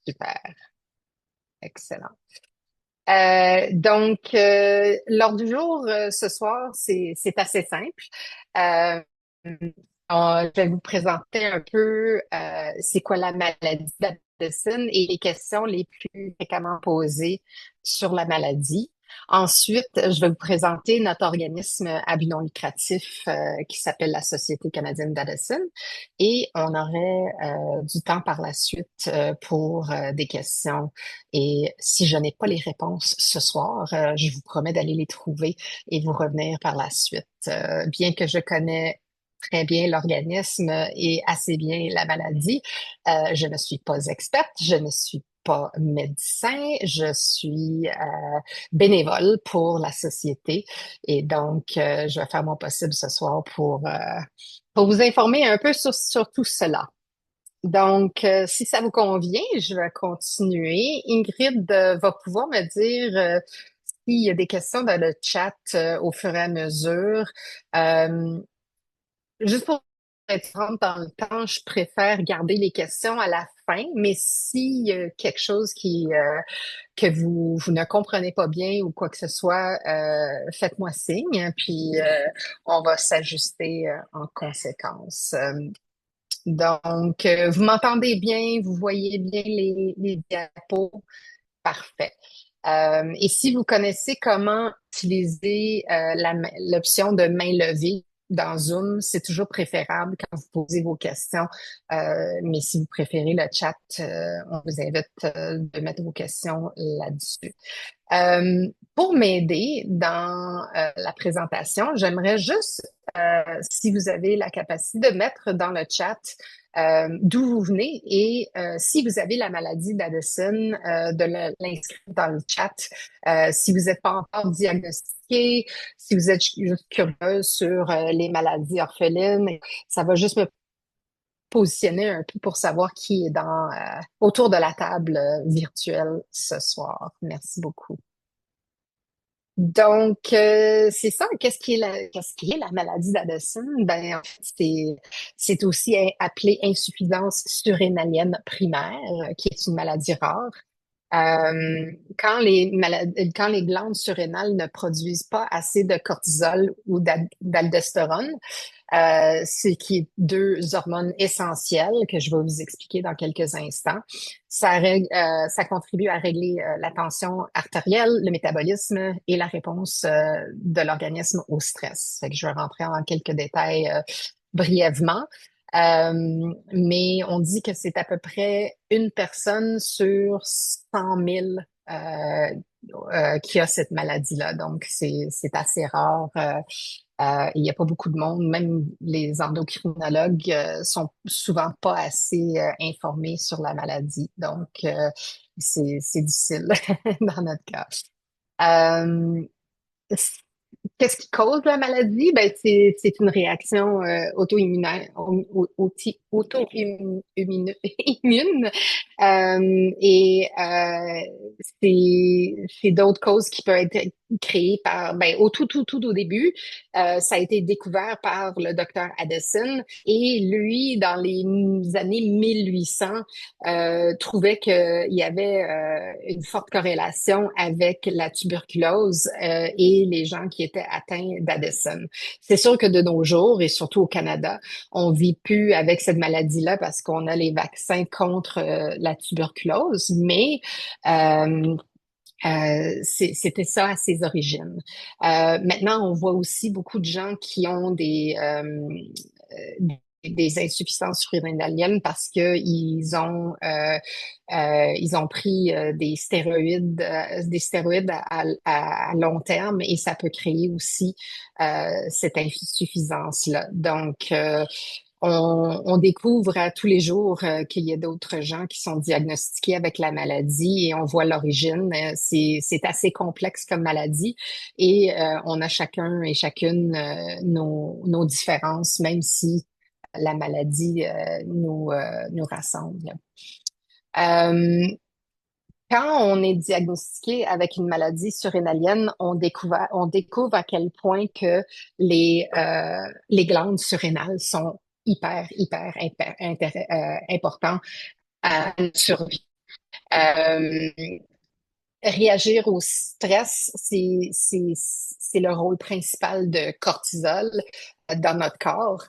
Super, excellent. L'ordre du jour ce soir, c'est assez simple. Euh, je vais vous présenter un peu c'est quoi la maladie d'Addison et les questions les plus fréquemment posées sur la maladie. Ensuite, je vais vous présenter notre organisme à but non lucratif qui s'appelle la Société canadienne d'Addison et on aurait du temps par la suite pour des questions. Et si je n'ai pas les réponses ce soir, je vous promets d'aller les trouver et vous revenir par la suite. Bien que je connais très bien l'organisme et assez bien la maladie. Je ne suis pas experte, je ne suis pas médecin, je suis bénévole pour la société et je vais faire mon possible ce soir pour vous informer un peu sur tout cela. Si ça vous convient, je vais continuer. Ingrid va pouvoir me dire s'il y a des questions dans le chat au fur et à mesure. Euh, Juste pour être franche dans le temps, je préfère garder les questions à la fin, mais s'il y a quelque chose que vous ne comprenez pas bien ou quoi que ce soit, faites-moi signe, puis on va s'ajuster en conséquence. Vous m'entendez bien, vous voyez bien les diapos, parfait. Et si vous connaissez comment utiliser l'option de main levée dans Zoom, c'est toujours préférable quand vous posez vos questions. Mais si vous préférez le chat, on vous invite de mettre vos questions là-dessus. Pour m'aider dans la présentation, j'aimerais juste, si vous avez la capacité de mettre dans le chat d'où vous venez et si vous avez la maladie d'Addison, l'inscrire dans le chat. Si vous n'êtes pas encore diagnostiqué, si vous êtes juste curieux sur les maladies orphelines, ça va juste me positionner un peu pour savoir qui est autour de la table virtuelle ce soir. Merci beaucoup. C'est ça. Qu'est-ce qui est la maladie d'Addison? Ben, en fait, c'est aussi appelé insuffisance surrénalienne primaire, qui est une maladie rare. Quand les glandes surrénales ne produisent pas assez de cortisol ou d'aldostérone, ce qui est deux hormones essentielles que je vais vous expliquer dans quelques instants. Ça contribue à régler la tension artérielle, le métabolisme et la réponse de l'organisme au stress. Fait que je vais rentrer en quelques détails brièvement. Mais on dit que c'est à peu près une personne sur 100 000 qui a cette maladie-là. Donc, c'est assez rare. Il n'y a pas beaucoup de monde. Même les endocrinologues sont souvent pas assez informés sur la maladie. C'est difficile dans notre cas. Euh, Qu'est-ce qui cause la maladie? Ben, c'est une réaction auto-immunitaire, immune. Et c'est d'autres causes qui peuvent être créées tout au début, ça a été découvert par le docteur Addison et lui, dans les années 1800, trouvait qu'il y avait une forte corrélation avec la tuberculose et les gens qui étaient atteints d'Addison. C'est sûr que de nos jours, et surtout au Canada, on vit plus avec cette maladie-là parce qu'on a les vaccins contre la tuberculose, mais c'était ça à ses origines. Maintenant, on voit aussi beaucoup de gens qui ont des insuffisances surrénaliennes parce que ils ont pris des stéroïdes à long terme et ça peut créer aussi cette insuffisance-là. On découvre à tous les jours qu'il y a d'autres gens qui sont diagnostiqués avec la maladie et on voit l'origine. C'est assez complexe comme maladie et on a chacun et chacune nos différences, même si la maladie nous rassemble. Euh, Quand on est diagnostiqué avec une maladie surrénalienne, on découvre à quel point que les glandes surrénales sont hyper importants à notre survie. Euh, Réagir au stress, c'est le rôle principal de cortisol dans notre corps.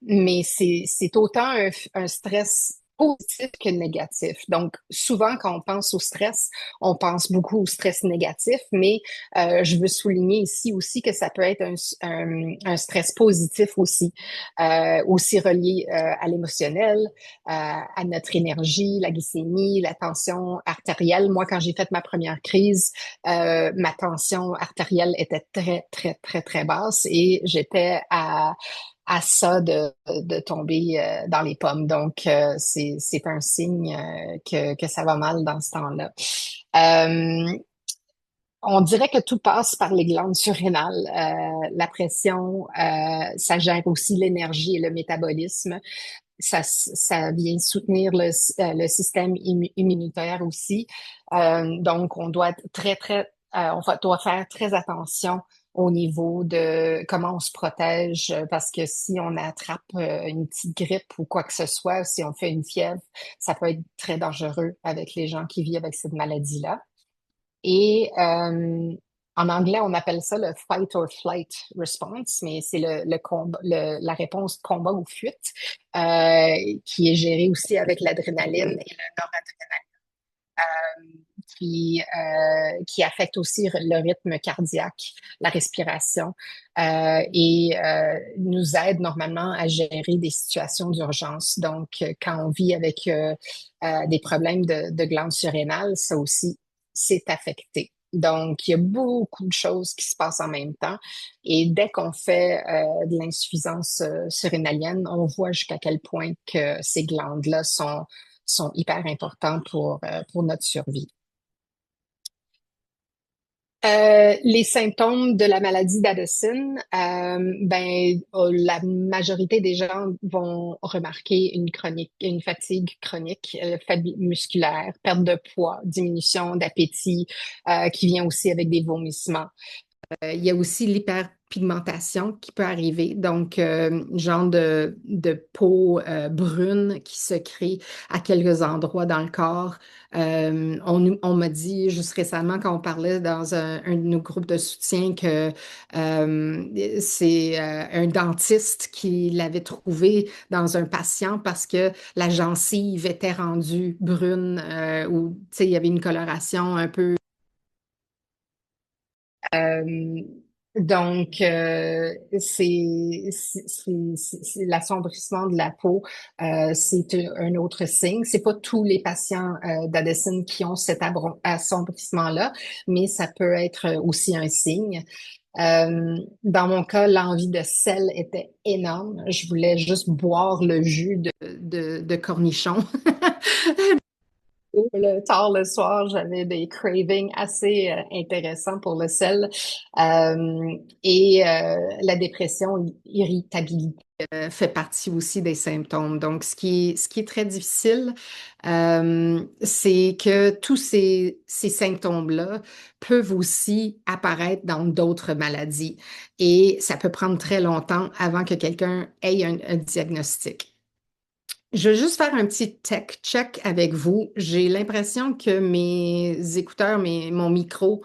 Mais c'est autant un stress positif que négatif. Donc, souvent, quand on pense au stress, on pense beaucoup au stress négatif, mais je veux souligner ici aussi que ça peut être un stress positif aussi relié à l'émotionnel, à notre énergie, la glycémie, la tension artérielle. Moi, quand j'ai fait ma première crise, ma tension artérielle était très, très, très, très basse et j'étais à ça de tomber dans les pommes. Donc, c'est un signe que ça va mal dans ce temps-là. Euh, on dirait que tout passe par les glandes surrénales. La pression, ça gère aussi l'énergie et le métabolisme. Ça vient soutenir le système immunitaire aussi. Donc, on doit être doit faire très attention au niveau de comment on se protège, parce que si on attrape une petite grippe ou quoi que ce soit, si on fait une fièvre, ça peut être très dangereux avec les gens qui vivent avec cette maladie-là. Et en anglais, on appelle ça le fight or flight response, mais c'est le combat, la réponse combat ou fuite, qui est gérée aussi avec l'adrénaline et le noradrénaline, qui affecte aussi le rythme cardiaque, la respiration, et nous aide normalement à gérer des situations d'urgence. Donc, quand on vit avec des problèmes de glandes surrénales, ça aussi, c'est affecté. Donc, il y a beaucoup de choses qui se passent en même temps. Et dès qu'on fait de l'insuffisance surrénalienne, on voit jusqu'à quel point que ces glandes-là sont hyper importantes pour notre survie. Les symptômes de la maladie d'Addison, la majorité des gens vont remarquer une fatigue chronique, fatigue musculaire, perte de poids, diminution d'appétit, qui vient aussi avec des vomissements. Il y a aussi l'hyperpigmentation qui peut arriver, donc genre de peau brune qui se crée à quelques endroits dans le corps. On m'a dit juste récemment quand on parlait dans un de nos groupes de soutien que c'est un dentiste qui l'avait trouvé dans un patient parce que la gencive était rendue brune ou tu sais, il y avait une coloration un peu. Euh, donc, c'est l'assombrissement de la peau, c'est un autre signe. C'est pas tous les patients d'Addison qui ont cet assombrissement-là, mais ça peut être aussi un signe. Dans mon cas, l'envie de sel était énorme. Je voulais juste boire le jus de cornichon. Tard le soir, j'avais des cravings assez intéressants pour le sel. Et la dépression, irritabilité fait partie aussi des symptômes. Donc, ce qui est très difficile, c'est que tous ces symptômes-là peuvent aussi apparaître dans d'autres maladies. Et ça peut prendre très longtemps avant que quelqu'un ait un diagnostic. Je veux juste faire un petit tech check avec vous. J'ai l'impression que mes écouteurs, mon micro,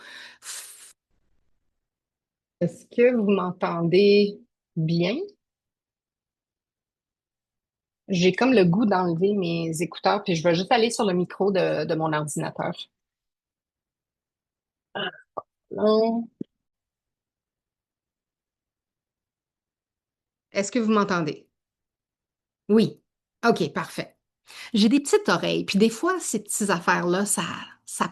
est-ce que vous m'entendez bien? J'ai comme le goût d'enlever mes écouteurs, puis je vais juste aller sur le micro de mon ordinateur. Non. Est-ce que vous m'entendez? Oui. OK, parfait. J'ai des petites oreilles, puis des fois, ces petites affaires-là, ça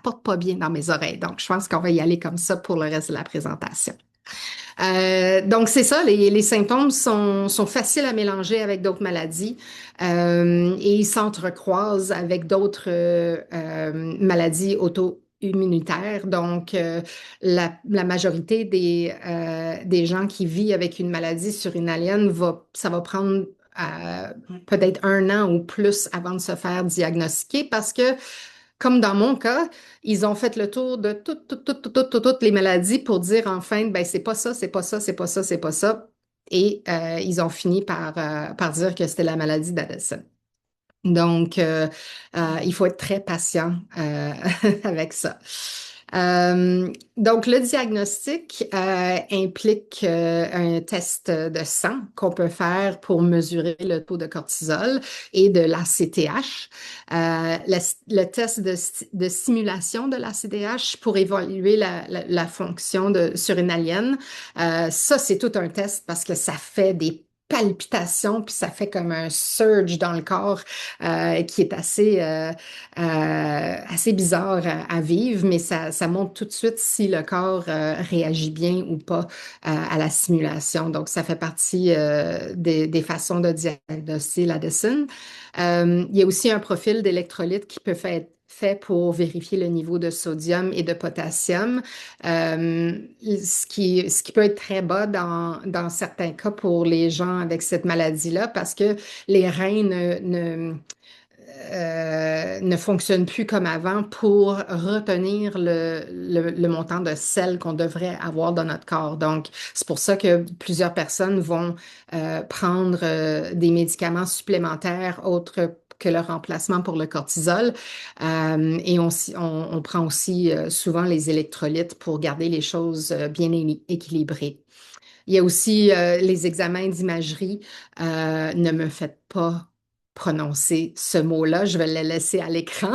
porte pas bien dans mes oreilles. Donc, je pense qu'on va y aller comme ça pour le reste de la présentation. Donc, c'est ça, les symptômes sont faciles à mélanger avec d'autres maladies et ils s'entrecroisent avec d'autres maladies auto-immunitaires. Donc, la majorité des gens qui vivent avec une maladie surrénalienne, ça va prendre peut-être 1 an ou plus avant de se faire diagnostiquer parce que comme dans mon cas, ils ont fait le tour de toutes les maladies pour dire enfin, ben c'est pas ça, c'est pas ça, c'est pas ça, c'est pas ça. Et ils ont fini par dire que c'était la maladie d'Addison. Donc, il faut être très patient avec ça. Donc, le diagnostic implique un test de sang qu'on peut faire pour mesurer le taux de cortisol et de l'ACTH. Le test de simulation de l'ACTH pour évaluer la fonction surrénalienne. Ça, c'est tout un test parce que ça fait des palpitations, puis ça fait comme un surge dans le corps qui est assez bizarre à vivre, mais ça montre tout de suite si le corps réagit bien ou pas à la simulation. Donc, ça fait partie des façons de diagnostiquer la décine. Il y a aussi un profil d'électrolyte qui peut être fait pour vérifier le niveau de sodium et de potassium, ce qui peut être très bas dans certains cas pour les gens avec cette maladie-là parce que les reins ne fonctionnent plus comme avant pour retenir le montant de sel qu'on devrait avoir dans notre corps. Donc, c'est pour ça que plusieurs personnes vont prendre des médicaments supplémentaires autres que le remplacement pour le cortisol. Et on prend aussi souvent les électrolytes pour garder les choses bien équilibrées. Il y a aussi les examens d'imagerie. Ne me faites pas prononcer ce mot-là. Je vais le laisser à l'écran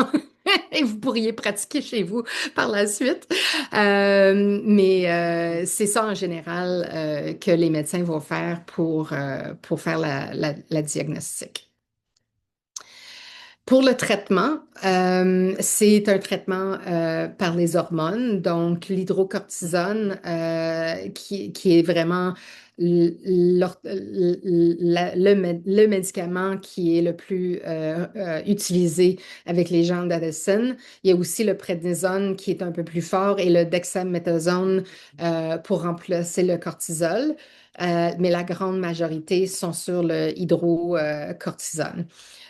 et vous pourriez pratiquer chez vous par la suite. Mais c'est ça en général que les médecins vont faire pour faire la diagnostic. Pour le traitement, c'est un traitement par les hormones, donc l'hydrocortisone, qui est vraiment le médicament qui est le plus utilisé avec les gens d'Addison. Il y a aussi le prednisone qui est un peu plus fort et le dexamethasone pour remplacer le cortisol. Mais la grande majorité sont sur le hydrocortisone.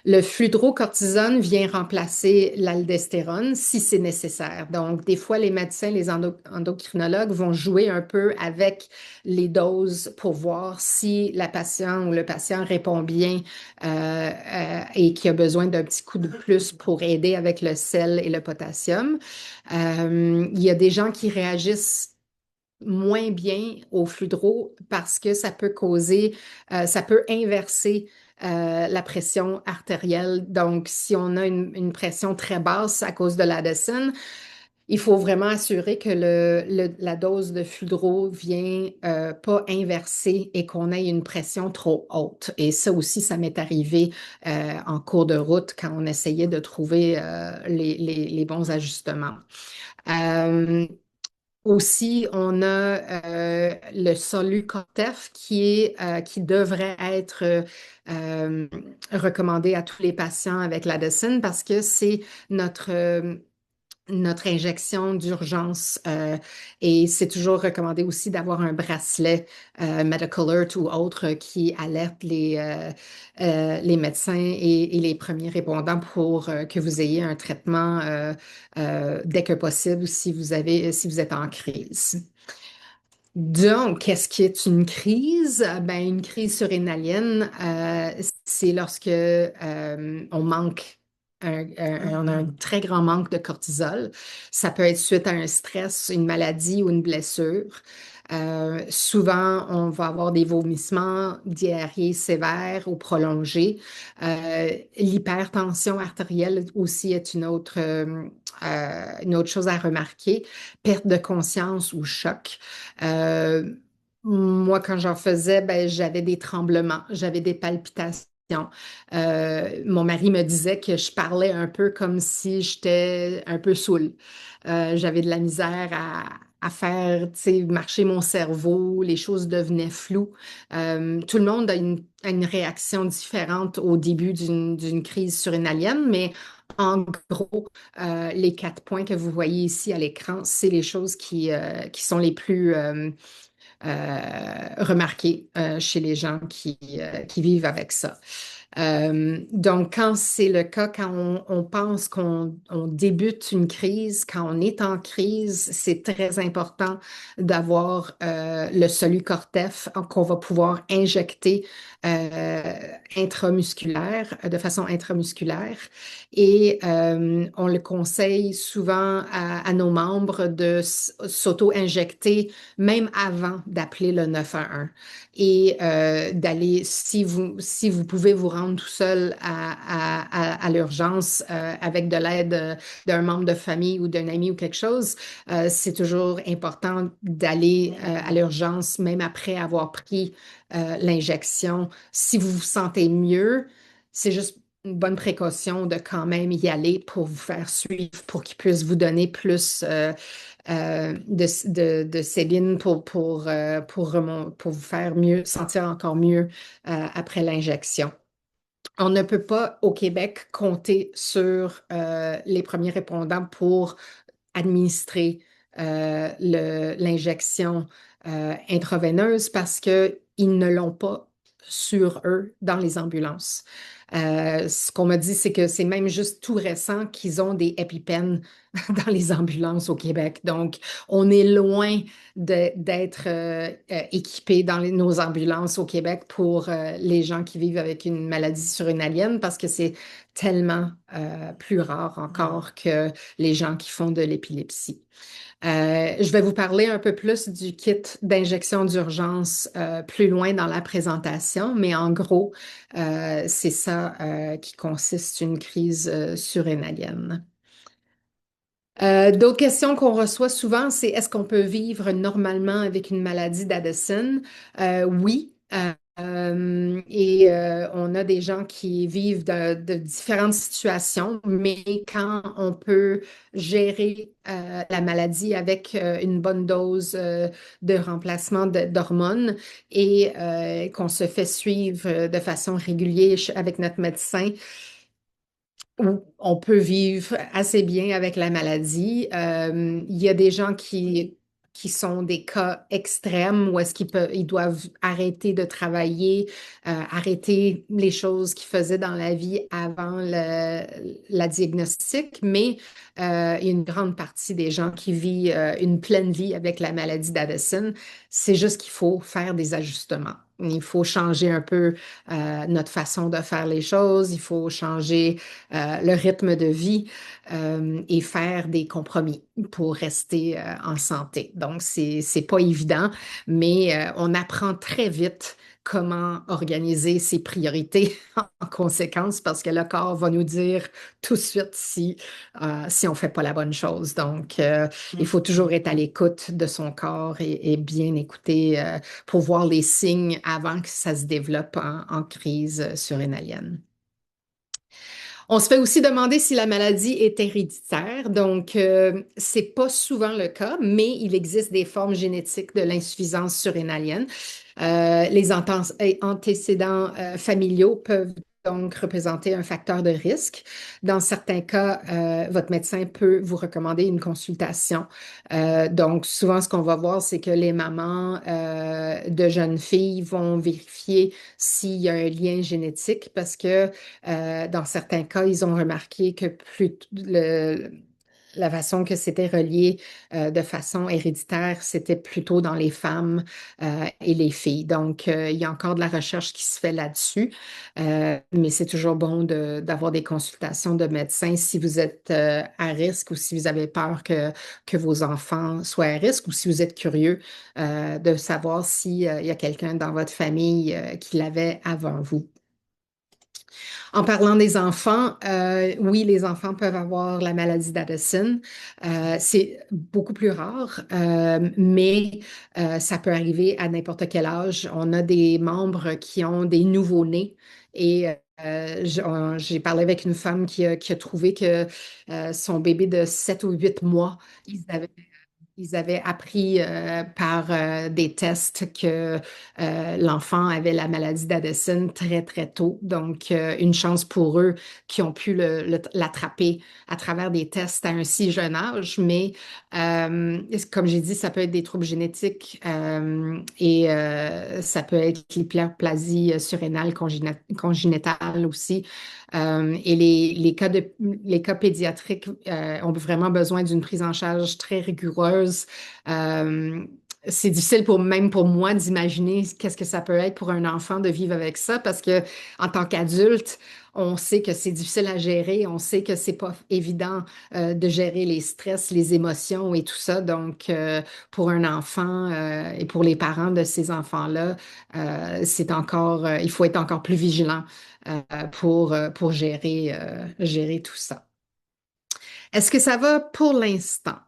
Le fludrocortisone vient remplacer l'aldostérone si c'est nécessaire. Donc, des fois, les médecins, les endocrinologues vont jouer un peu avec les doses pour voir si la patiente ou le patient répond bien et qu'il a besoin d'un petit coup de plus pour aider avec le sel et le potassium. Il y a des gens qui réagissent moins bien au fludro parce que ça peut inverser la pression artérielle. Donc, si on a une pression très basse à cause de la décine, il faut vraiment assurer que la dose de fludro vient pas inverser et qu'on ait une pression trop haute. Et ça aussi, ça m'est arrivé en cours de route quand on essayait de trouver les bons ajustements. Euh, Aussi, on a le Solu-Cortef qui devrait être euh, recommandé à tous les patients avec la décine parce que c'est notre injection d'urgence et c'est toujours recommandé aussi d'avoir un bracelet Medical Alert ou autre qui alerte les médecins et les premiers répondants pour que vous ayez un traitement dès que possible si vous êtes en crise. Donc, qu'est-ce qui est une crise? Ben, une crise surrénalienne, c'est lorsque on manque, on a un très grand manque de cortisol. Ça peut être suite à un stress, une maladie ou une blessure. Souvent, on va avoir des vomissements, diarrhée sévère ou prolongée. L'hypertension artérielle aussi est une autre chose à remarquer. Perte de conscience ou choc. Euh, Moi, quand j'en faisais, ben, j'avais des tremblements, j'avais des palpitations. Mon mari me disait que je parlais un peu comme si j'étais un peu saoule. J'avais de la misère à faire, tu sais, marcher mon cerveau, les choses devenaient floues. Tout le monde a une réaction différente au début d'une crise surrénalienne, mais en gros, les 4 points que vous voyez ici à l'écran, c'est les choses qui sont les plus remarquées chez les gens qui vivent avec ça. Donc, quand c'est le cas, quand on pense qu'on débute une crise, quand on est en crise, c'est très important d'avoir le Solu-Cortef qu'on va pouvoir injecter euh, intramusculaire, de façon intramusculaire. Et on le conseille souvent à nos membres de s'auto-injecter même avant d'appeler le 911 et d'aller, si vous pouvez vous rendre tout seul à l'urgence avec de l'aide d'un membre de famille ou d'un ami ou quelque chose, c'est toujours important d'aller à l'urgence même après avoir pris l'injection. Si vous vous sentez mieux, c'est juste une bonne précaution de quand même y aller pour vous faire suivre, pour qu'ils puissent vous donner plus de Céline pour vous faire mieux, sentir encore mieux après l'injection. On ne peut pas au Québec compter sur les premiers répondants pour administrer l'injection intraveineuse parce qu'ils ne l'ont pas sur eux dans les ambulances. Ce qu'on m'a dit, c'est que c'est même juste tout récent qu'ils ont des EpiPen dans les ambulances au Québec. Donc, on est loin d'être équipés dans nos ambulances au Québec pour les gens qui vivent avec une maladie surrénalienne parce que c'est tellement plus rare encore que les gens qui font de l'épilepsie. Je vais vous parler un peu plus du kit d'injection d'urgence plus loin dans la présentation, mais en gros, c'est ça qui consiste une crise surrénalienne. D'autres questions qu'on reçoit souvent, c'est est-ce qu'on peut vivre normalement avec une maladie d'Addison? Oui. On a des gens qui vivent de différentes situations, mais quand on peut gérer la maladie avec une bonne dose de remplacement d'hormones et qu'on se fait suivre de façon régulière avec notre médecin, on peut vivre assez bien avec la maladie. Il y a des gens qui sont des cas extrêmes où est-ce ils doivent arrêter de travailler, arrêter les choses qu'ils faisaient dans la vie avant la diagnostic, mais il y a une grande partie des gens qui vivent une pleine vie avec la maladie d'Addison. C'est juste qu'il faut faire des ajustements. Il faut changer un peu notre façon de faire les choses, il faut changer le rythme de vie et faire des compromis pour rester en santé. Donc, c'est pas évident, mais on apprend très vite comment organiser ses priorités en conséquence parce que le corps va nous dire tout de suite si on fait pas la bonne chose. Donc, il faut toujours être à l'écoute de son corps et bien écouter pour voir les signes avant que ça se développe en crise surrénalienne. On se fait aussi demander si la maladie est héréditaire. Donc, c'est pas souvent le cas, mais il existe des formes génétiques de l'insuffisance surrénalienne. Les antécédents familiaux peuvent donc représenter un facteur de risque. Dans certains cas, votre médecin peut vous recommander une consultation. Donc, souvent, ce qu'on va voir, c'est que les mamans de jeunes filles vont vérifier s'il y a un lien génétique parce que dans certains cas, ils ont remarqué que la façon que c'était relié de façon héréditaire, c'était plutôt dans les femmes et les filles. Donc, il y a encore de la recherche qui se fait là-dessus, mais c'est toujours bon d'avoir des consultations de médecins si vous êtes à risque ou si vous avez peur que vos enfants soient à risque ou si vous êtes curieux de savoir s'il y a quelqu'un dans votre famille qui l'avait avant vous. En parlant des enfants, oui, les enfants peuvent avoir la maladie d'Addison. C'est beaucoup plus rare, mais ça peut arriver à n'importe quel âge. On a des membres qui ont des nouveau-nés et j'ai parlé avec une femme qui a trouvé que son bébé de 7 ou 8 mois, ils avaient ils avaient appris par des tests que l'enfant avait la maladie d'Addison très, très tôt. Donc, une chance pour eux qui ont pu l'attraper à travers des tests à un si jeune âge. Mais, comme j'ai dit, ça peut être des troubles génétiques et ça peut être l'hyperplasie surrénale congénitale aussi. Et les cas pédiatriques ont vraiment besoin d'une prise en charge très rigoureuse. c'est difficile même pour moi d'imaginer qu'est-ce que ça peut être pour un enfant de vivre avec ça parce que en tant qu'adulte, on sait que c'est difficile à gérer, on sait que c'est pas évident de gérer les stress, les émotions et tout ça. Donc, pour un enfant et pour les parents de ces enfants-là, il faut être encore plus vigilant pour gérer tout ça. Est-ce que ça va pour l'instant?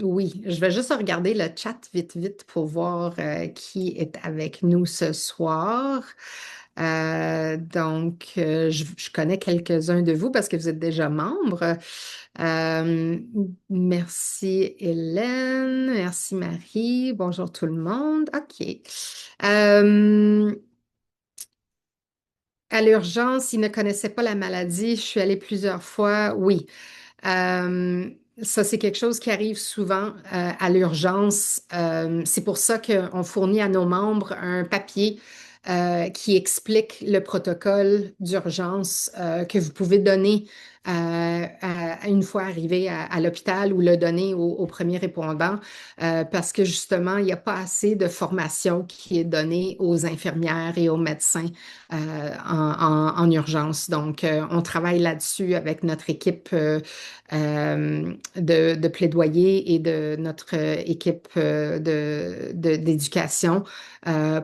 Oui, je vais juste regarder le chat vite, vite pour voir qui est avec nous ce soir. Je connais quelques-uns de vous parce que vous êtes déjà membres. Euh, Merci Hélène, merci Marie, bonjour tout le monde. OK. Euh, à l'urgence, ils ne connaissaient pas la maladie. Je suis allée plusieurs fois. Oui. Euh, Ça, c'est quelque chose qui arrive souvent à l'urgence. C'est pour ça qu'on fournit à nos membres un papier qui explique le protocole d'urgence que vous pouvez donner une fois arrivé à l'hôpital ou le donner au premier répondant parce que justement, il n'y a pas assez de formation qui est donnée aux infirmières et aux médecins en urgence. Donc, on travaille là-dessus avec notre équipe de plaidoyer et de notre équipe d'éducation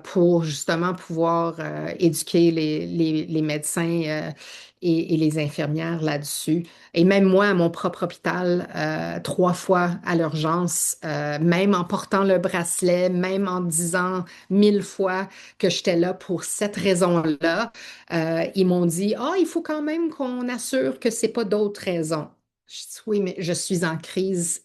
pour justement pouvoir éduquer les médecins et les infirmières là-dessus. Et même moi, à mon propre hôpital, 3 fois à l'urgence, même en portant le bracelet, même en disant 1000 fois que j'étais là pour cette raison-là, ils m'ont dit, ah, il faut quand même qu'on assure que c'est pas d'autres raisons. Je dis, oui, mais je suis en crise.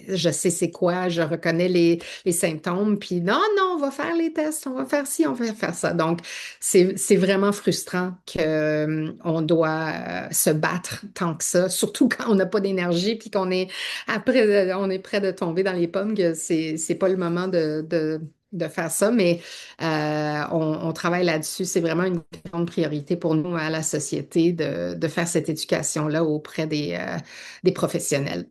Je sais c'est quoi, je reconnais les symptômes, puis non, non, on va faire les tests, on va faire ci, on va faire ça. Donc, c'est vraiment frustrant qu'on doit se battre tant que ça, surtout quand on n'a pas d'énergie, puis on est prêt de tomber dans les pommes, que c'est pas le moment de faire ça, mais on travaille là-dessus. C'est vraiment une grande priorité pour nous à la société de faire cette éducation-là auprès des professionnels.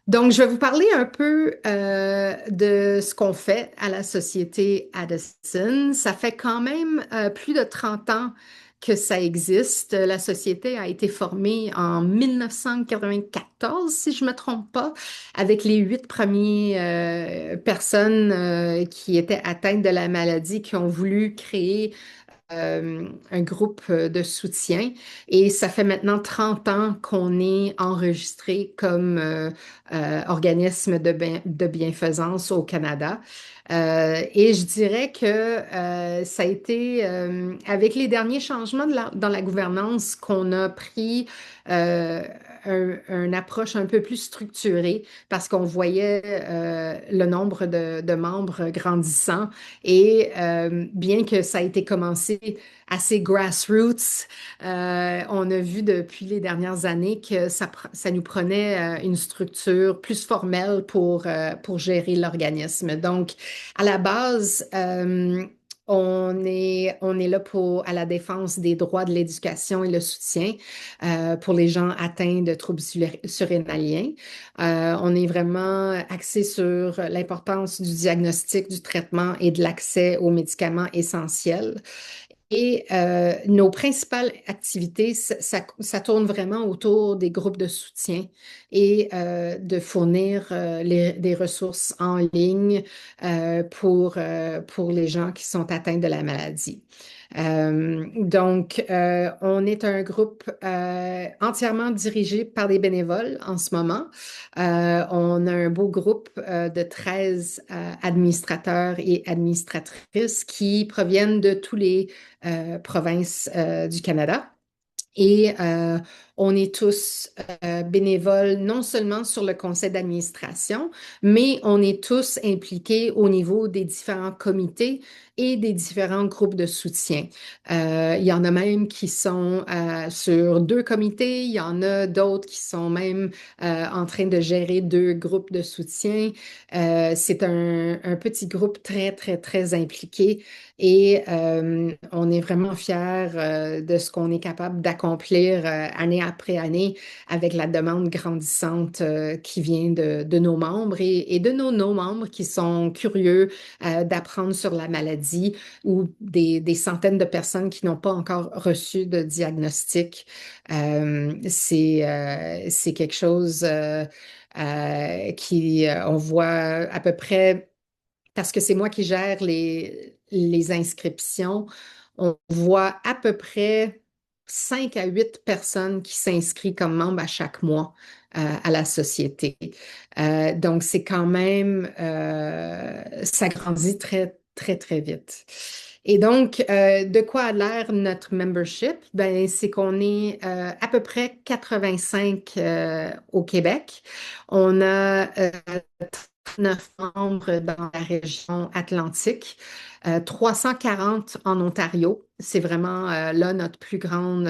Donc, je vais vous parler un peu de ce qu'on fait à la Société Addison. Ça fait quand même plus de 30 ans que ça existe. La société a été formée en 1994, si je ne me trompe pas, avec les 8 premières personnes qui étaient atteintes de la maladie qui ont voulu créer un groupe de soutien et ça fait maintenant 30 ans qu'on est enregistré comme organisme de bienfaisance au Canada. Et je dirais que ça a été avec les derniers changements dans la gouvernance qu'on a pris une approche un peu plus structurée parce qu'on voyait le nombre de membres grandissant et bien que ça a été commencé assez grassroots, on a vu depuis les dernières années que ça nous prenait une structure plus formelle pour gérer l'organisme. Donc, à la base, on est là à la défense des droits de l'éducation et le soutien pour les gens atteints de troubles surrénaliens. On est vraiment axé sur l'importance du diagnostic, du traitement et de l'accès aux médicaments essentiels. Et nos principales activités, ça tourne vraiment autour des groupes de soutien et de fournir des ressources en ligne pour les gens qui sont atteints de la maladie. On est un groupe entièrement dirigé par des bénévoles en ce moment. On a un beau groupe de 13 administrateurs et administratrices qui proviennent de tous les provinces du Canada. Et on est tous bénévoles, non seulement sur le conseil d'administration, mais on est tous impliqués au niveau des différents comités et des différents groupes de soutien. Il y en a même qui sont sur 2 comités, il y en a d'autres qui sont même en train de gérer 2 groupes de soutien. C'est un petit groupe très, très, très impliqué et on est vraiment fiers de ce qu'on est capable d'accomplir accomplir année après année avec la demande grandissante qui vient de nos membres et de nos non-membres qui sont curieux d'apprendre sur la maladie ou des centaines de personnes qui n'ont pas encore reçu de diagnostic. C'est quelque chose on voit à peu près, parce que c'est moi qui gère les inscriptions, on voit à peu près 5 à 8 personnes qui s'inscrivent comme membres à chaque mois à la société. Donc, c'est quand même, ça grandit très, très, très vite. Et donc, de quoi a l'air notre membership? Ben, c'est qu'on est à peu près 85 au Québec. On a 9 membres dans la région Atlantique, 340 en Ontario. C'est vraiment là notre plus grande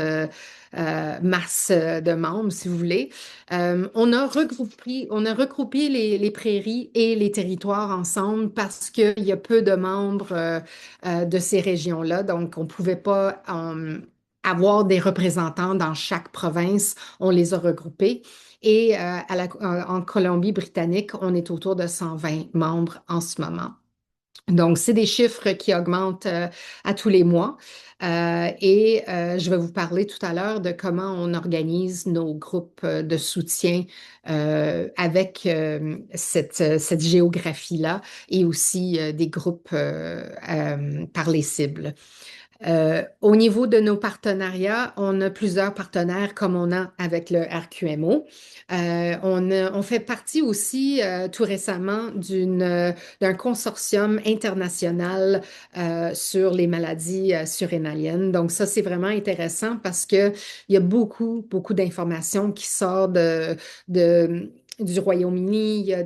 masse de membres, si vous voulez. On a regroupé les prairies et les territoires ensemble parce qu'il y a peu de membres de ces régions-là. Donc, on ne pouvait pas avoir des représentants dans chaque province. On les a regroupés. Et en Colombie-Britannique, on est autour de 120 membres en ce moment. Donc, c'est des chiffres qui augmentent à tous les mois. Je vais vous parler tout à l'heure de comment on organise nos groupes de soutien avec cette géographie-là et aussi des groupes par les cibles. Au niveau de nos partenariats, on a plusieurs partenaires comme on a avec le RQMO. On fait partie aussi tout récemment d'un consortium international sur les maladies surrénaliennes. Donc ça, c'est vraiment intéressant parce qu'il y a beaucoup, beaucoup d'informations qui sortent du Royaume-Uni. Il y a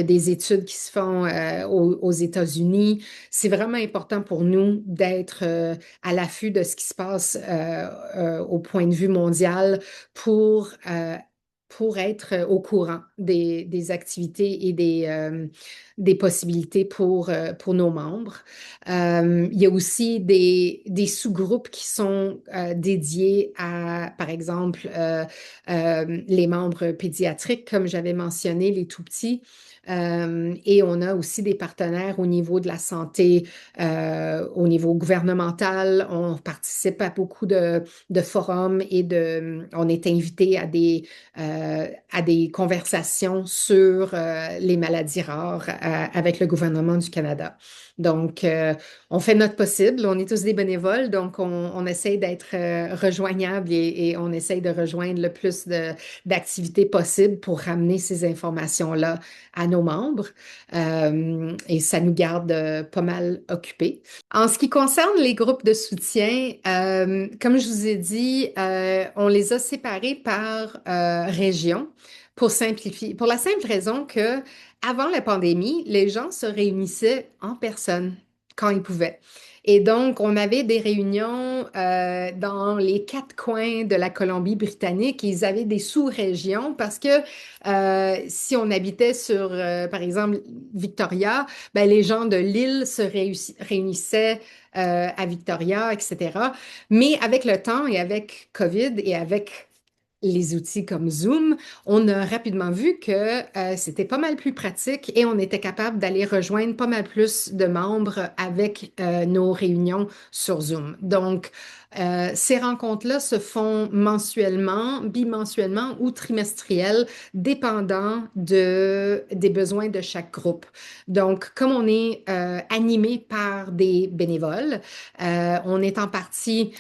des études qui se font aux États-Unis. C'est vraiment important pour nous d'être à l'affût de ce qui se passe au point de vue mondial pour, euh, pour être au courant des activités et des possibilités pour nos membres. Il y a aussi des sous-groupes qui sont dédiés à, par exemple, les membres pédiatriques, comme j'avais mentionné, les tout-petits. Et on a aussi des partenaires au niveau de la santé, au niveau gouvernemental. On participe à beaucoup de forums on est invité à des conversations sur les maladies rares avec le gouvernement du Canada. Donc, on fait notre possible. On est tous des bénévoles, donc on essaye d'être rejoignable et on essaye de rejoindre le plus d'activités possibles pour ramener ces informations-là à nos membres. Et ça nous garde pas mal occupés. En ce qui concerne les groupes de soutien, comme je vous ai dit, on les a séparés par région pour simplifier, pour la simple raison que avant la pandémie, les gens se réunissaient en personne quand ils pouvaient. Et donc, on avait des réunions dans les quatre coins de la Colombie-Britannique. Ils avaient des sous-régions parce que si on habitait sur, par exemple, Victoria, ben, les gens de l'île réunissaient à Victoria, etc. Mais avec le temps et avec COVID et avec les outils comme Zoom, on a rapidement vu que c'était pas mal plus pratique et on était capable d'aller rejoindre pas mal plus de membres avec nos réunions sur Zoom. Donc, ces rencontres-là se font mensuellement, bimensuellement ou trimestrielles, dépendant des besoins de chaque groupe. Donc, comme on est animé par des bénévoles, on est en partie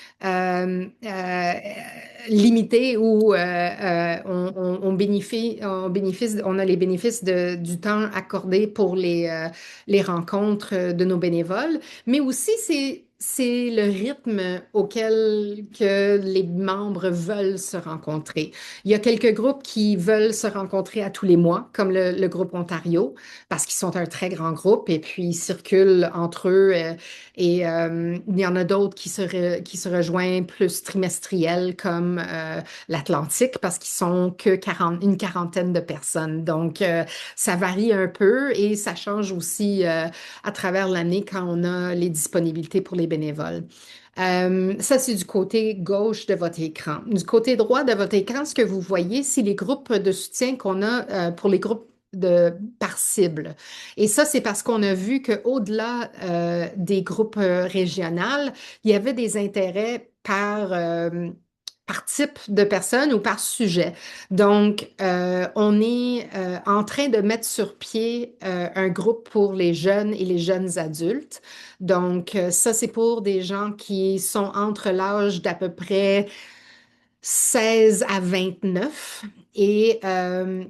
limité où on a les bénéfices du temps accordé pour les rencontres de nos bénévoles, mais aussi c'est le rythme auquel que les membres veulent se rencontrer. Il y a quelques groupes qui veulent se rencontrer à tous les mois, comme le groupe Ontario, parce qu'ils sont un très grand groupe et puis ils circulent entre eux. Il y en a d'autres qui se rejoignent plus trimestriels, comme l'Atlantique, parce qu'ils sont que une quarantaine de personnes. Donc, ça varie un peu et ça change aussi à travers l'année quand on a les disponibilités pour les bénévoles. Ça, c'est du côté gauche de votre écran. Du côté droit de votre écran, ce que vous voyez, c'est les groupes de soutien qu'on a pour les groupes par cible. Et ça, c'est parce qu'on a vu qu'au-delà des groupes régionaux, il y avait des intérêts par type de personne ou par sujet. Donc, on est en train de mettre sur pied un groupe pour les jeunes et les jeunes adultes. Donc, ça, c'est pour des gens qui sont entre l'âge d'à peu près 16 à 29. Et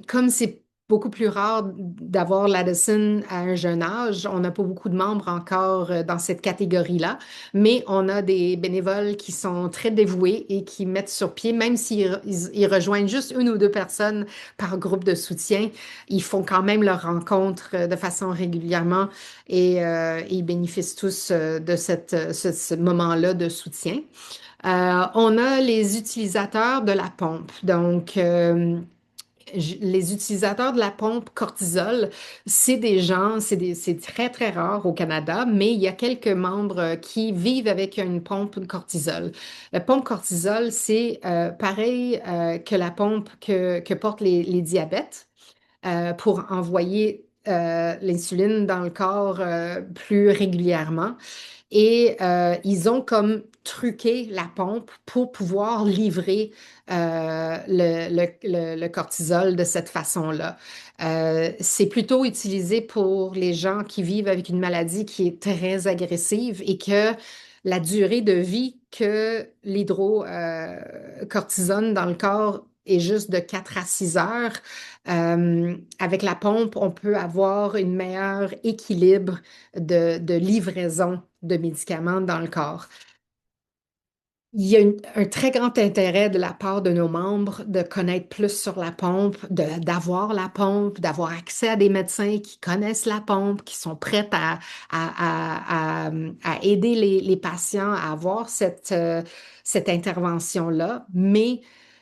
comme c'est beaucoup plus rare d'avoir l'Addison à un jeune âge, on n'a pas beaucoup de membres encore dans cette catégorie-là, mais on a des bénévoles qui sont très dévoués et qui mettent sur pied, même s'ils rejoignent juste une ou deux personnes par groupe de soutien, ils font quand même leur rencontre de façon régulièrement et ils bénéficient tous de ce moment-là de soutien. On a les utilisateurs de la pompe. Donc, les utilisateurs de la pompe cortisol, c'est des gens, c'est très, très rare au Canada, mais il y a quelques membres qui vivent avec une pompe cortisol. La pompe cortisol, c'est pareil que la pompe que portent les diabètes pour envoyer l'insuline dans le corps plus régulièrement. Et ils ont comme truqué la pompe pour pouvoir livrer le cortisol de cette façon-là. C'est plutôt utilisé pour les gens qui vivent avec une maladie qui est très agressive et que la durée de vie que l'hydrocortisone dans le corps est juste de 4 à 6 heures. Avec la pompe, on peut avoir un meilleur équilibre de livraison de médicaments dans le corps. Il y a un très grand intérêt de la part de nos membres de connaître plus sur la pompe, d'avoir la pompe, d'avoir accès à des médecins qui connaissent la pompe, qui sont prêts à aider les patients à avoir cette intervention-là. Mais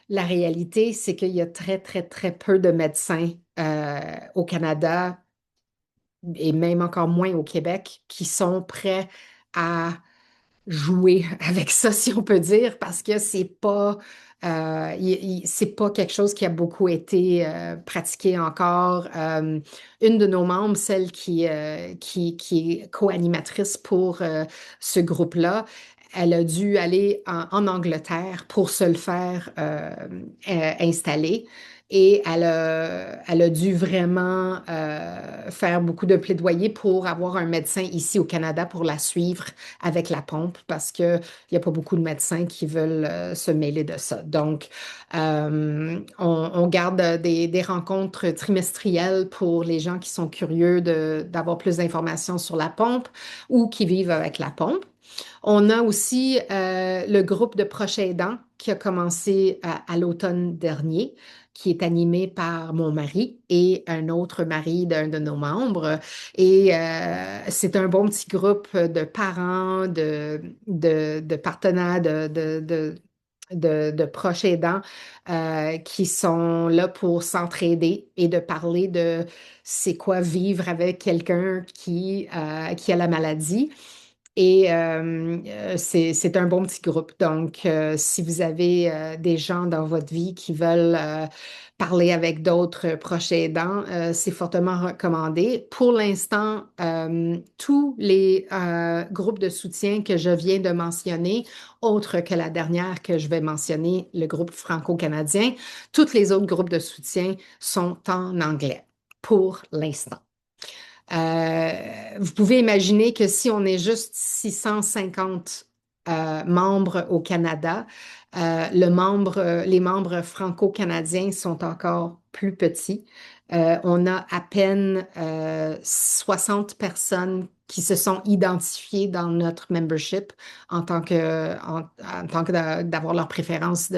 la réalité, c'est qu'il y a très, très, très peu de médecins au Canada et même encore moins au Québec qui sont prêts à jouer avec ça, si on peut dire, parce que c'est pas quelque chose qui a beaucoup été pratiqué encore. Une de nos membres, celle qui est co-animatrice pour ce groupe-là, elle a dû aller en Angleterre pour se le faire installer. Et elle a dû vraiment faire beaucoup de plaidoyer pour avoir un médecin ici au Canada pour la suivre avec la pompe parce qu'il n'y a pas beaucoup de médecins qui veulent se mêler de ça. Donc, on garde des rencontres trimestrielles pour les gens qui sont curieux d'avoir plus d'informations sur la pompe ou qui vivent avec la pompe. On a aussi le groupe de proches aidants qui a commencé à l'automne dernier, qui est animé par mon mari et un autre mari d'un de nos membres. Et c'est un bon petit groupe de parents, de partenaires, de proches aidants qui sont là pour s'entraider et de parler de c'est quoi vivre avec quelqu'un qui a la maladie. Et c'est un bon petit groupe. Donc, si vous avez des gens dans votre vie qui veulent parler avec d'autres proches aidants, c'est fortement recommandé. Pour l'instant, tous les groupes de soutien que je viens de mentionner, autres que la dernière que je vais mentionner, le groupe franco-canadien, tous les autres groupes de soutien sont en anglais pour l'instant. Vous pouvez imaginer que si on est juste 650 membres au Canada, les membres franco-canadiens sont encore plus petits. On a à peine 60 personnes qui se sont identifiées dans notre membership en tant que d'avoir leur préférence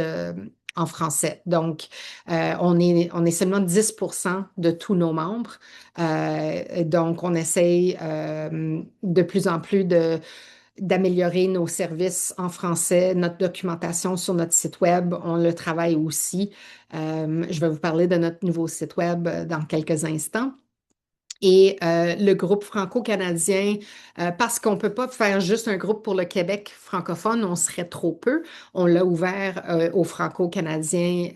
en français. Donc, on est seulement 10% de tous nos membres. Donc, on essaye de plus en plus d'améliorer nos services en français, notre documentation sur notre site web, on le travaille aussi. Je vais vous parler de notre nouveau site web dans quelques instants. Et le groupe franco-canadien, parce qu'on ne peut pas faire juste un groupe pour le Québec francophone, on serait trop peu. On l'a ouvert aux franco-canadiens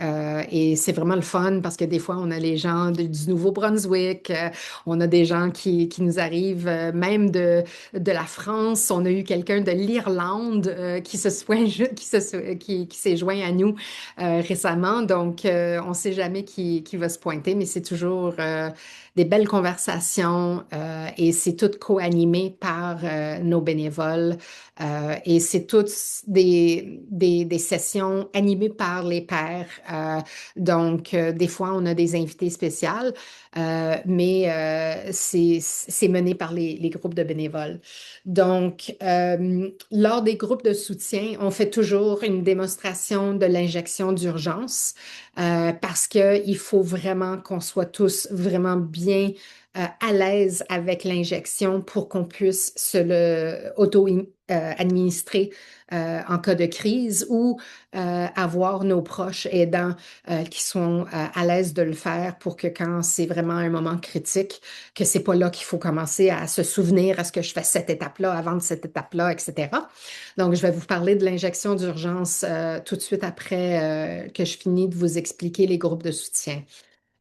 et c'est vraiment le fun parce que des fois, on a les gens du Nouveau-Brunswick, on a des gens qui nous arrivent même de la France. On a eu quelqu'un de l'Irlande qui s'est joint à nous récemment. Donc, on ne sait jamais qui va se pointer, mais c'est toujours des belles conversations et c'est tout co-animé par nos bénévoles et c'est toutes des sessions animées par les pairs. Donc, des fois, on a des invités spéciaux, mais c'est mené par les groupes de bénévoles. Donc, lors des groupes de soutien, on fait toujours une démonstration de l'injection d'urgence parce qu'il faut vraiment qu'on soit tous vraiment bien à l'aise avec l'injection pour qu'on puisse se le auto-administrer en cas de crise ou avoir nos proches aidants qui sont à l'aise de le faire pour que quand c'est vraiment un moment critique, que c'est pas là qu'il faut commencer à se souvenir, est-ce que je fais cette étape-là avant de cette étape-là, etc. Donc, je vais vous parler de l'injection d'urgence tout de suite après que je finis de vous expliquer les groupes de soutien.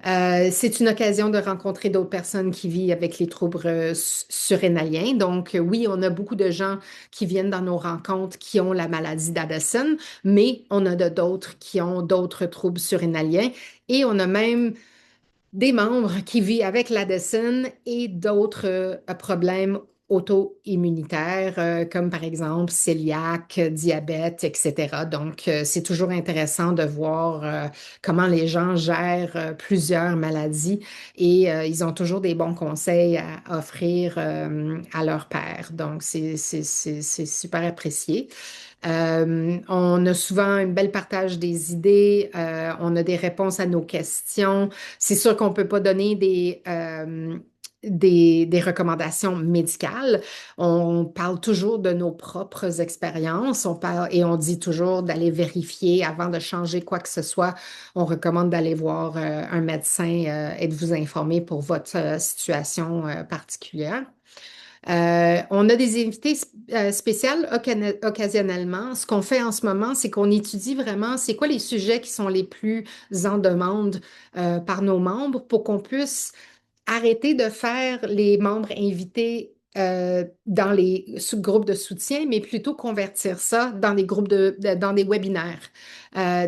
C'est une occasion de rencontrer d'autres personnes qui vivent avec les troubles surrénaliens. Donc, oui, on a beaucoup de gens qui viennent dans nos rencontres qui ont la maladie d'Addison, mais on a d'autres qui ont d'autres troubles surrénaliens et on a même des membres qui vivent avec l'Addison et d'autres problèmes auto-immunitaires, comme par exemple cœliaque, diabète, etc. Donc, c'est toujours intéressant de voir comment les gens gèrent plusieurs maladies et ils ont toujours des bons conseils à offrir à leur père. Donc, c'est super apprécié. On a souvent un bel partage des idées, on a des réponses à nos questions. C'est sûr qu'on ne peut pas donner des recommandations médicales. On parle toujours de nos propres expériences. On parle et on dit toujours d'aller vérifier avant de changer quoi que ce soit. On recommande d'aller voir un médecin et de vous informer pour votre situation particulière. On a des invités spéciales occasionnellement. Ce qu'on fait en ce moment, c'est qu'on étudie vraiment c'est quoi les sujets qui sont les plus en demande par nos membres pour qu'on puisse arrêter de faire les membres invités dans les groupes de soutien, mais plutôt convertir ça dans des groupes dans des webinaires.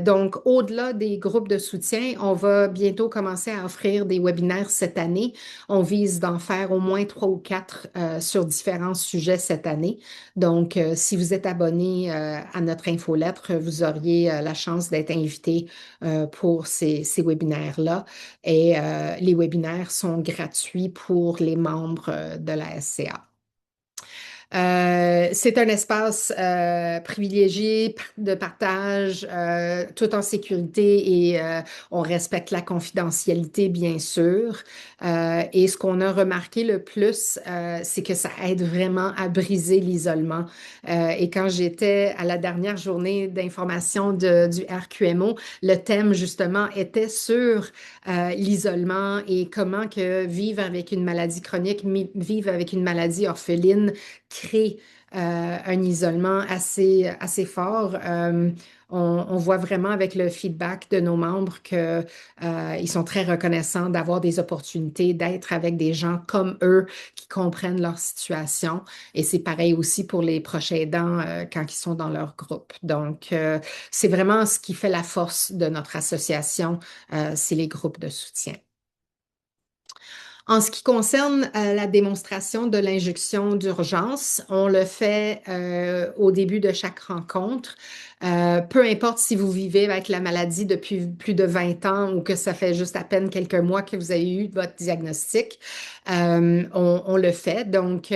Donc, au-delà des groupes de soutien, on va bientôt commencer à offrir des webinaires cette année. On vise d'en faire au moins 3 ou 4 sur différents sujets cette année. Donc, si vous êtes abonné à notre infolettre, vous auriez la chance d'être invité pour ces webinaires-là. Et les webinaires sont gratuits pour les membres de la SCA. C'est un espace privilégié de partage, tout en sécurité et on respecte la confidentialité, bien sûr. Et ce qu'on a remarqué le plus, c'est que ça aide vraiment à briser l'isolement. Et quand j'étais à la dernière journée d'information du RQMO, le thème justement était sur l'isolement et comment que vivre avec une maladie chronique, vivre avec une maladie orpheline crée un isolement assez fort. On voit vraiment avec le feedback de nos membres que, ils sont très reconnaissants d'avoir des opportunités, d'être avec des gens comme eux qui comprennent leur situation. Et c'est pareil aussi pour les proches aidants quand ils sont dans leur groupe. Donc, c'est vraiment ce qui fait la force de notre association, c'est les groupes de soutien. En ce qui concerne la démonstration de l'injection d'urgence, on le fait au début de chaque rencontre. Peu importe si vous vivez avec la maladie depuis plus de 20 ans ou que ça fait juste à peine quelques mois que vous avez eu votre diagnostic, on le fait. Donc,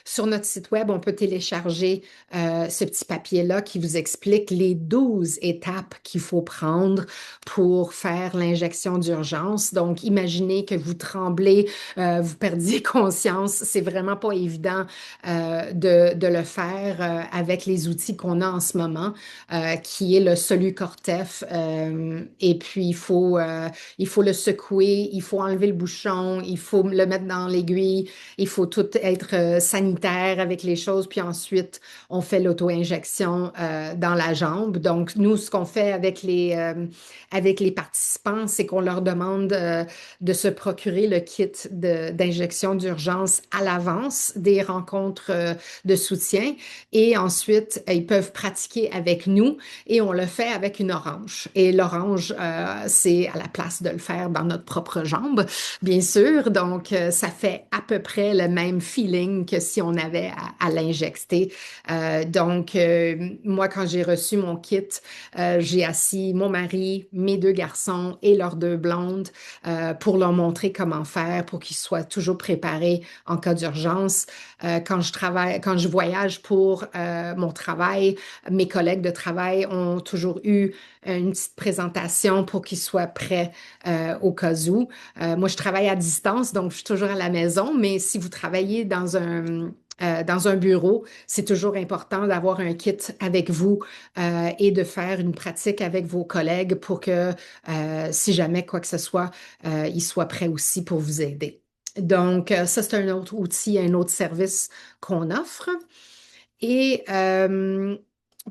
sur notre site web, on peut télécharger ce petit papier-là qui vous explique les 12 étapes qu'il faut prendre pour faire l'injection d'urgence. Donc, imaginez que vous tremblez, vous perdiez conscience. C'est vraiment pas évident de le faire avec les outils qu'on a en ce moment. qui est le Solu-Cortef. Et puis, il faut le secouer, il faut enlever le bouchon, il faut le mettre dans l'aiguille, il faut tout être sanitaire avec les choses. Puis ensuite, on fait l'auto-injection dans la jambe. Donc, nous, ce qu'on fait avec les participants, c'est qu'on leur demande de se procurer le kit d'injection d'urgence à l'avance des rencontres de soutien. Et ensuite, ils peuvent pratiquer avec nous et on le fait avec une orange. Et l'orange, c'est à la place de le faire dans notre propre jambe, bien sûr. Donc, ça fait à peu près le même feeling que si on avait à l'injecter. Moi, quand j'ai reçu mon kit, j'ai assis mon mari, mes deux garçons et leurs deux blondes pour leur montrer comment faire pour qu'ils soient toujours préparés en cas d'urgence. Quand je voyage pour mon travail, mes collègues de travail ont toujours eu une petite présentation pour qu'ils soient prêts au cas où. Moi, je travaille à distance, donc je suis toujours à la maison, mais si vous travaillez dans un bureau, c'est toujours important d'avoir un kit avec vous et de faire une pratique avec vos collègues pour que si jamais quoi que ce soit, ils soient prêts aussi pour vous aider. Donc, ça, c'est un autre outil, un autre service qu'on offre. Et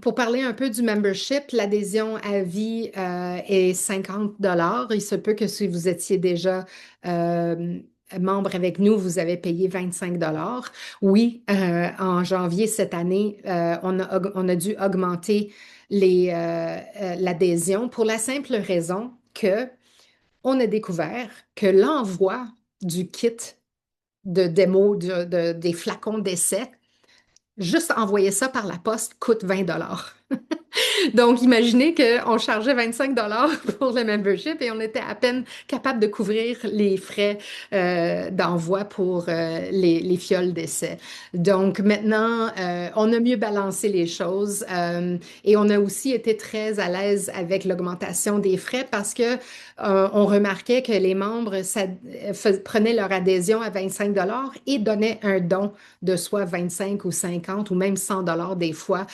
pour parler un peu du membership, l'adhésion à vie est 50 $. Il se peut que si vous étiez déjà membre avec nous, vous avez payé 25 $. Oui, en janvier cette année, on a dû augmenter l'adhésion pour la simple raison que on a découvert que l'envoi du kit de démo des flacons d'essai, juste envoyer ça par la poste coûte 20 $. Donc, imaginez qu'on chargeait 25 $ pour le membership et on était à peine capable de couvrir les frais d'envoi pour les fioles d'essai. Donc, maintenant, on a mieux balancé les choses et on a aussi été très à l'aise avec l'augmentation des frais parce que on remarquait que les membres prenaient leur adhésion à 25 $ et donnaient un don de soit 25 ou 50 ou même 100 $ des fois.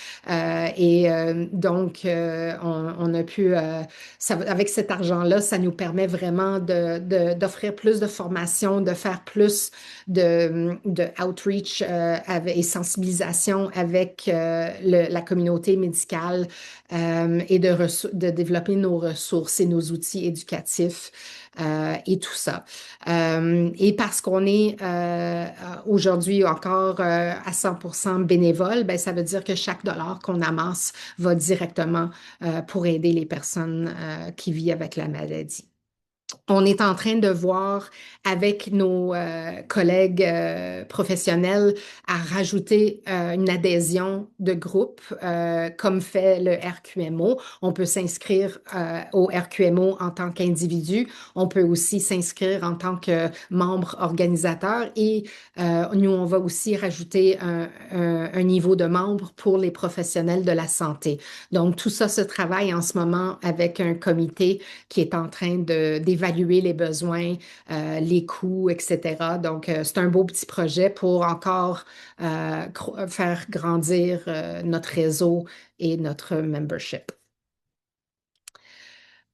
On a pu, avec cet argent-là, ça nous permet vraiment d'offrir plus de formation, de faire plus de outreach et sensibilisation avec la communauté médicale et de développer nos ressources et nos outils éducatifs. Et tout ça. Et parce qu'on est aujourd'hui encore à 100% bénévole, ben, ça veut dire que chaque dollar qu'on amasse va directement pour aider les personnes qui vivent avec la maladie. On est en train de voir avec nos collègues professionnels à rajouter une adhésion de groupe comme fait le RQMO. On peut s'inscrire au RQMO en tant qu'individu. On peut aussi s'inscrire en tant que membre organisateur et nous, on va aussi rajouter un niveau de membre pour les professionnels de la santé. Donc, tout ça se travaille en ce moment avec un comité qui est en train d'évaluer les besoins, les coûts, etc. Donc, c'est un beau petit projet pour encore faire grandir notre réseau et notre membership.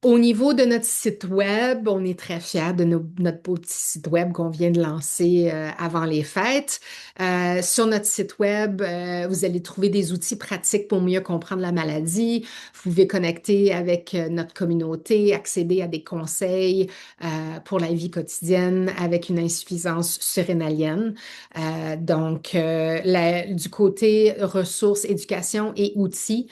Au niveau de notre site web, on est très fiers de notre beau petit site web qu'on vient de lancer avant les fêtes. Sur notre site web, vous allez trouver des outils pratiques pour mieux comprendre la maladie. Vous pouvez connecter avec notre communauté, accéder à des conseils pour la vie quotidienne avec une insuffisance surrénalienne. Du côté ressources, éducation et outils,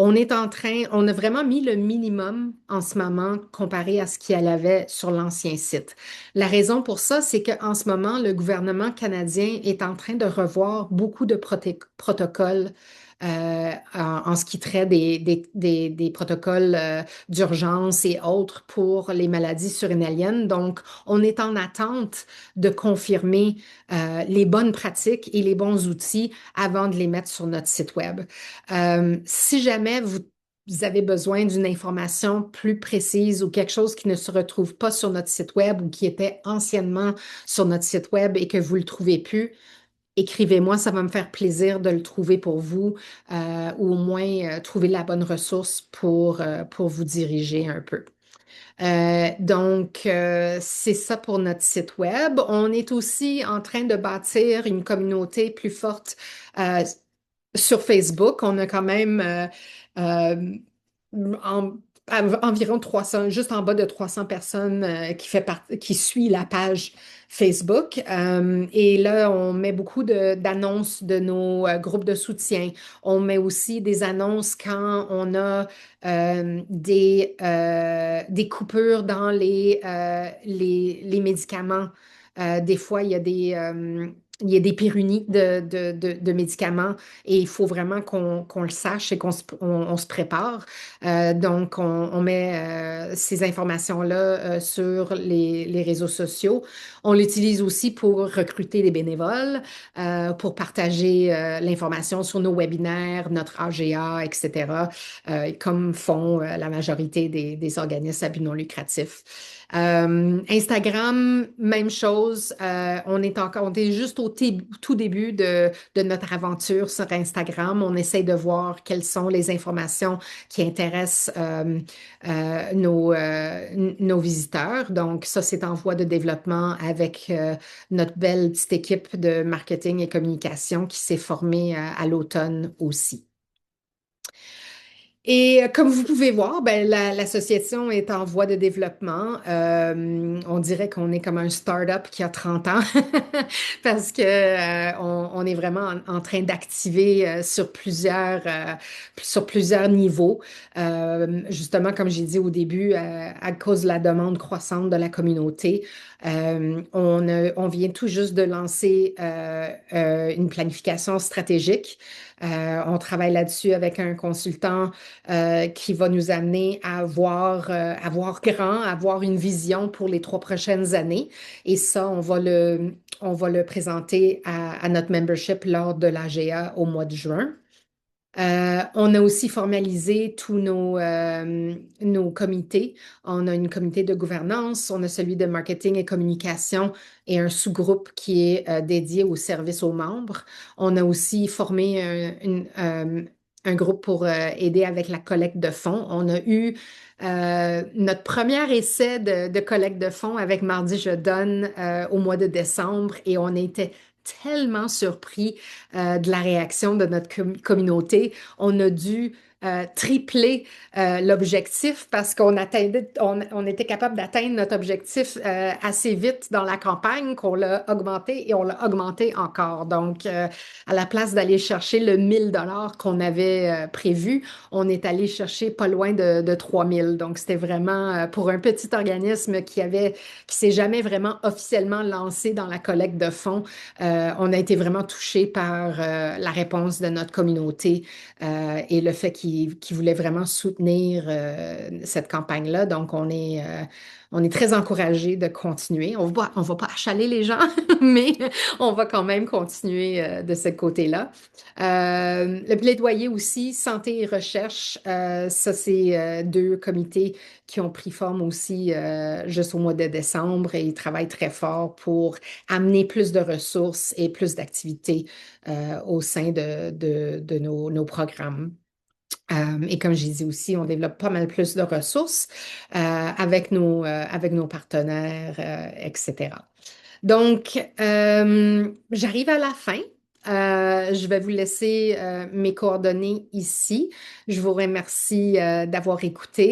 on a vraiment mis le minimum en ce moment comparé à ce qu'il y avait sur l'ancien site. La raison pour ça, c'est qu'en ce moment, le gouvernement canadien est en train de revoir beaucoup de protocoles en ce qui traite des protocoles d'urgence et autres pour les maladies surrénaliennes. Donc, on est en attente de confirmer les bonnes pratiques et les bons outils avant de les mettre sur notre site web. Si jamais vous avez besoin d'une information plus précise ou quelque chose qui ne se retrouve pas sur notre site web ou qui était anciennement sur notre site web et que vous ne le trouvez plus, écrivez-moi, ça va me faire plaisir de le trouver pour vous ou au moins trouver la bonne ressource pour vous diriger un peu. C'est ça pour notre site web. On est aussi en train de bâtir une communauté plus forte euh, sur Facebook. On a quand même euh, en- environ 300, juste en bas de 300 personnes qui suivent la page Facebook. Et là, on met beaucoup d'annonces de nos groupes de soutien. On met aussi des annonces quand on a des coupures dans les médicaments. Des fois, il y a des pénuries de médicaments et il faut vraiment qu'on le sache et on se prépare. On met ces informations-là sur les réseaux sociaux. On l'utilise aussi pour recruter des bénévoles, pour partager l'information sur nos webinaires, notre AGA, etc., comme font la majorité des organismes à but non lucratif. Instagram, même chose. On est juste au tout début de notre aventure sur Instagram. On essaie de voir quelles sont les informations qui intéressent nos visiteurs. Donc, ça, c'est en voie de développement avec notre belle petite équipe de marketing et communication qui s'est formée à l'automne aussi. Et comme vous pouvez voir, ben, l'association est en voie de développement. On dirait qu'on est comme un start-up qui a 30 ans parce que on est vraiment en train d'activer sur plusieurs niveaux. Justement, comme j'ai dit au début, à cause de la demande croissante de la communauté, on vient tout juste de lancer une planification stratégique. On travaille là-dessus avec un consultant qui va nous amener à voir grand, à avoir une vision pour les 3 prochaines années. Et ça, on va le présenter à notre membership lors de l'AGA au mois de juin. On a aussi formalisé tous nos comités. On a une comité de gouvernance, on a celui de marketing et communication et un sous-groupe qui est dédié au service aux membres. On a aussi formé un groupe pour aider avec la collecte de fonds. On a eu notre premier essai de collecte de fonds avec Mardi Je donne au mois de décembre et on était tellement surpris de la réaction de notre communauté. On a dû tripler l'objectif parce on était capable d'atteindre notre objectif assez vite dans la campagne, qu'on l'a augmenté et on l'a augmenté encore. Donc, à la place d'aller chercher le 1 000 $ qu'on avait prévu, on est allé chercher pas loin de 3 000. Donc, c'était vraiment pour un petit organisme qui s'est jamais vraiment officiellement lancé dans la collecte de fonds. On a été vraiment touché par la réponse de notre communauté et le fait qu'ils voulaient vraiment soutenir cette campagne-là. Donc, on est très encouragés de continuer. On va pas achaler les gens, mais on va quand même continuer de ce côté-là. Le plaidoyer aussi, santé et recherche, ça c'est deux comités qui ont pris forme aussi juste au mois de décembre et ils travaillent très fort pour amener plus de ressources et plus d'activités au sein de nos programmes. Et comme j'ai dit aussi, on développe pas mal plus de ressources avec nos partenaires, etc. Donc, j'arrive à la fin. Je vais vous laisser mes coordonnées ici. Je vous remercie d'avoir écouté.